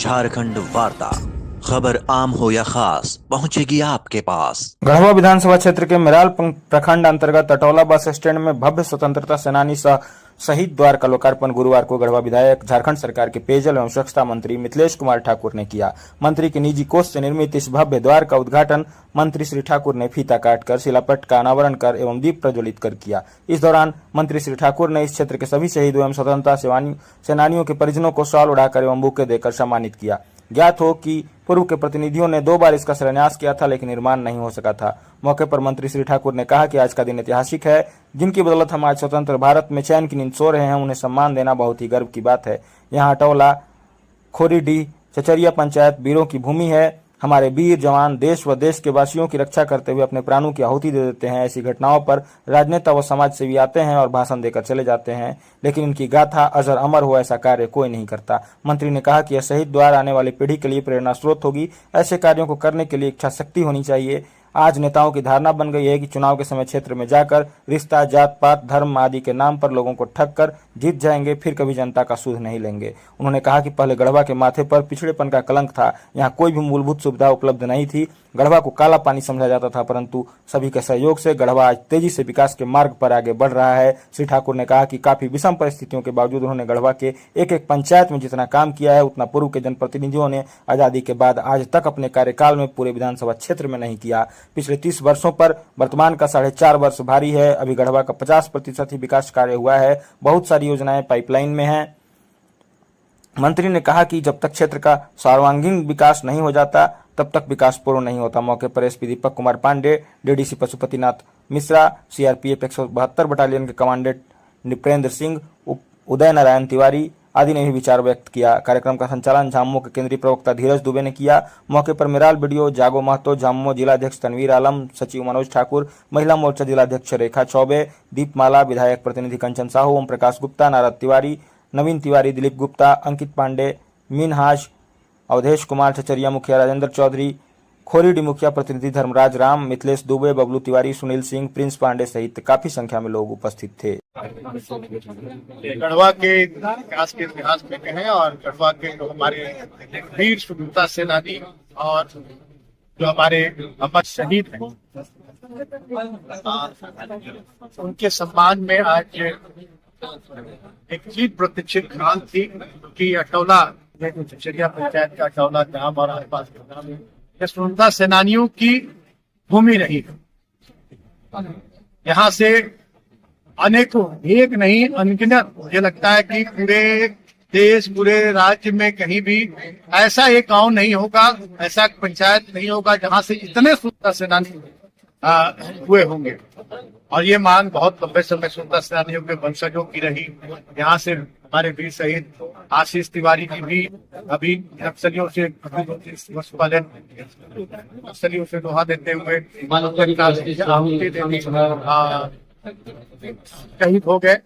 झारखंड वार्ता, खबर आम हो या खास पहुंचेगी आपके पास। गढ़वा विधानसभा क्षेत्र के मिराल प्रखंड अंतर्गत अटौला बस स्टैंड में भव्य स्वतंत्रता सेनानी सह शहीद द्वार का लोकार्पण गुरुवार को गढ़वा विधायक, झारखंड सरकार के पेयजल एवं स्वच्छता मंत्री मिथिलेश कुमार ठाकुर ने किया। मंत्री के निजी कोष से निर्मित इस भव्य द्वार का उद्घाटन मंत्री श्री ठाकुर ने फीता काटकर, शिलापट का अनावरण कर एवं दीप प्रज्वलित कर किया। इस दौरान मंत्री श्री ठाकुर ने इस क्षेत्र के सभी शहीदों एवं स्वतंत्रता सेनानियों के परिजनों को शॉल उड़ाकर एवं बुके देकर सम्मानित किया। ज्ञात हो कि पूर्व के प्रतिनिधियों ने 2 बार इसका शिलान्यास किया था, लेकिन निर्माण नहीं हो सका था। मौके पर मंत्री श्री ठाकुर ने कहा कि आज का दिन ऐतिहासिक है। जिनकी बदौलत हम आज स्वतंत्र भारत में चैन की नींद सो रहे हैं, उन्हें सम्मान देना बहुत ही गर्व की बात है। यहाँ अटौला, खोरीडीह, चचरिया पंचायत वीरों की भूमि है। हमारे वीर जवान देश व देश के वासियों की रक्षा करते हुए अपने प्राणों की आहुति दे देते हैं। ऐसी घटनाओं पर राजनेता व समाज सेवी आते हैं और भाषण देकर चले जाते हैं, लेकिन इनकी गाथा अजर अमर हो ऐसा कार्य कोई नहीं करता। मंत्री ने कहा कि यह शहीद द्वार आने वाली पीढ़ी के लिए प्रेरणा स्रोत होगी। ऐसे कार्यों को करने के लिए इच्छा शक्ति होनी चाहिए। आज नेताओं की धारणा बन गई है कि चुनाव के समय क्षेत्र में जाकर रिश्ता, जात पात, धर्म आदि के नाम पर लोगों को ठग कर जीत जाएंगे, फिर कभी जनता का सुध नहीं लेंगे। उन्होंने कहा कि पहले गढ़वा के माथे पर पिछड़ेपन का कलंक था। यहाँ कोई भी मूलभूत सुविधा उपलब्ध नहीं थी। गढ़वा को काला पानी समझा जाता था, परंतु सभी के सहयोग से गढ़वा आज तेजी से विकास के मार्ग पर आगे बढ़ रहा है। श्री ठाकुर ने कहा कि काफी विषम परिस्थितियों के बावजूद उन्होंने गढ़वा के एक एक पंचायत में जितना काम किया है, उतना पूर्व के जनप्रतिनिधियों ने आजादी के बाद आज तक अपने कार्यकाल में पूरे विधानसभा क्षेत्र में नहीं किया। पिछले 30 वर्षों पर वर्तमान का 4.5 वर्ष भारी है। अभी गढ़वा का 50% ही विकास कार्य हुआ है। बहुत सारी योजनाएं पाइपलाइन में हैं। मंत्री ने कहा कि जब तक क्षेत्र का सर्वांगीण विकास नहीं हो जाता, तब तक विकास पूर्ण नहीं होता। मौके पर SP Deepak Kumar Pandey, DDC Pashupatinath Mishra, CRPF 172 battalion के कमांडेंट नृपेंद्र सिंह, उदय नारायण तिवारी आदि ने भी विचार व्यक्त किया। कार्यक्रम का संचालन झामुमो के केंद्रीय प्रवक्ता धीरज दुबे ने किया। मौके पर मिराल बीडीओ जागो महतो, झामुमो जिलाध्यक्ष तनवीर आलम, सचिव मनोज ठाकुर, महिला मोर्चा जिलाध्यक्ष रेखा चौबे, दीपमाला, विधायक प्रतिनिधि कंचन साहू, ओम प्रकाश गुप्ता, नारद तिवारी, नवीन तिवारी, दिलीप गुप्ता, अंकित पांडे, मीनहाज, अवधेश कुमार, चचरिया मुखिया राजेंद्र चौधरी, खोरीडी मुखिया प्रतिनिधि धर्मराज राम, मिथिलेश दुबे, बबलू तिवारी, सुनील सिंह, प्रिंस पांडे सहित काफी संख्या में लोग उपस्थित थे। गढ़वा के विकास के इतिहास में कहें और गढ़वा के जो हमारे वीर स्वतंत्रता सेनानी और जो हमारे अमर शहीद हैं, उनके सम्मान में आज एक जीत प्रतिष्ठित ग्राम थी कि अटौला, चचरिया पंचायत का अटौला ग्राम और आसपास के ग्राम ये स्वतंत्रता सेनानियों की भूमि रही है। यहाँ से अनेकों, एक नहीं अनगिनत, मुझे लगता है कि पूरे देश, पूरे राज्य में कहीं भी ऐसा एक गांव नहीं होगा, ऐसा पंचायत नहीं होगा जहां से इतने स्वतंत्रता सेनानी हुए होंगे। और ये मांग बहुत लंबे समय स्वतंत्रता सेनानियों के वंशजों की रही। यहाँ से हमारे वीर शहीद आशीष तिवारी जी भी अभी नक्सलियों से लोहा देते हुए शहीद हो गए।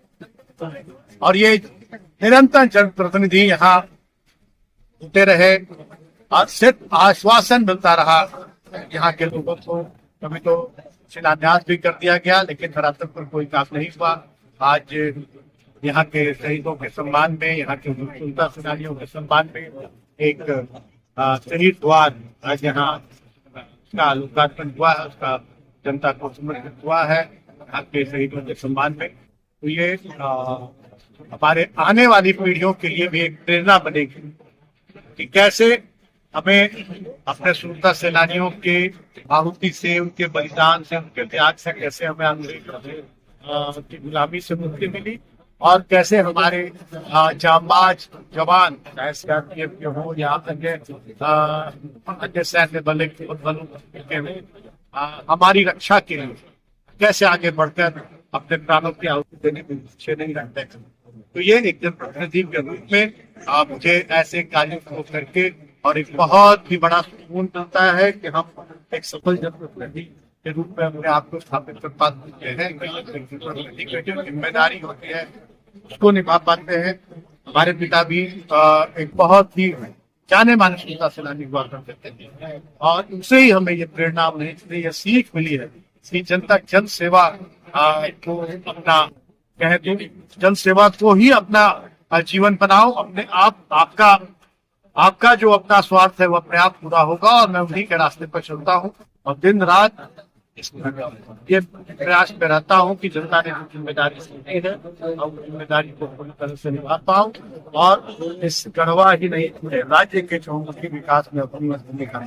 और ये निरंतर जनप्रतिनिधि यहाँ जुटे रहे और सिर्फ आश्वासन मिलता रहा यहाँ के लोगों को। कभी तो शिलान्यास भी कर दिया गया, लेकिन धरातल पर कोई काम नहीं हुआ। आज यहाँ के शहीदों के सम्मान में, यहाँ के स्वतंत्रता सेनानियों के सम्मान में एक शहीद द्वार आज यहाँ का लोकार्पण हुआ है, उसका जनता को समर्पित हुआ है यहाँ के शहीदों के सम्मान में। तो ये हमारे आने वाली पीढ़ियों के लिए भी एक प्रेरणा बनेगी कि कैसे हमें अपने स्वतंत्रता सेनानियों के आहुति से, उनके बलिदान से, उनके त्याग से कैसे हमें अंग्रेजों की गुलामी से मुक्ति मिली और कैसे हमारे जांबाज जवान, चाहे सीआरपीएफ के हो या अन्य सैन्य बलों के हमारी रक्षा के लिए कैसे आगे बढ़कर अपने प्राणों की आहुति देने में पीछे नहीं रहते। तो ये एक जनप्रतिनिधि के रूप में मुझे ऐसे कार्यों को करके और एक बहुत ही बड़ा सुकून मिलता है कि हम एक सफल जनप्रतिनिधि के रूप में अपने आप को स्थापित कर पाते हैं। जो जिम्मेदारी होती है उसको निभा पाते हैं। हमारे पिता भी एक बहुत ही जाने माने स्वतंत्रता सेनानी हुआ करते थे और उनसे ही हमें ये प्रेरणा मिली, ये सीख मिली है कि जन सेवा को अपना कहे तो जन सेवा को ही अपना जीवन बनाओ। अपने आपका आपका जो अपना स्वार्थ है वो अपने आप पूरा होगा और मैं उन्हीं के रास्ते पर चलता हूँ और दिन रात ये प्रयास में रहता हूँ कि जनता ने जो जिम्मेदारी दी है और जिम्मेदारी को पूरी तरह से निभाता हूँ और इस गढ़वा ही नहीं पूरे राज्य के चहुमुखी विकास में अपनी भूमिका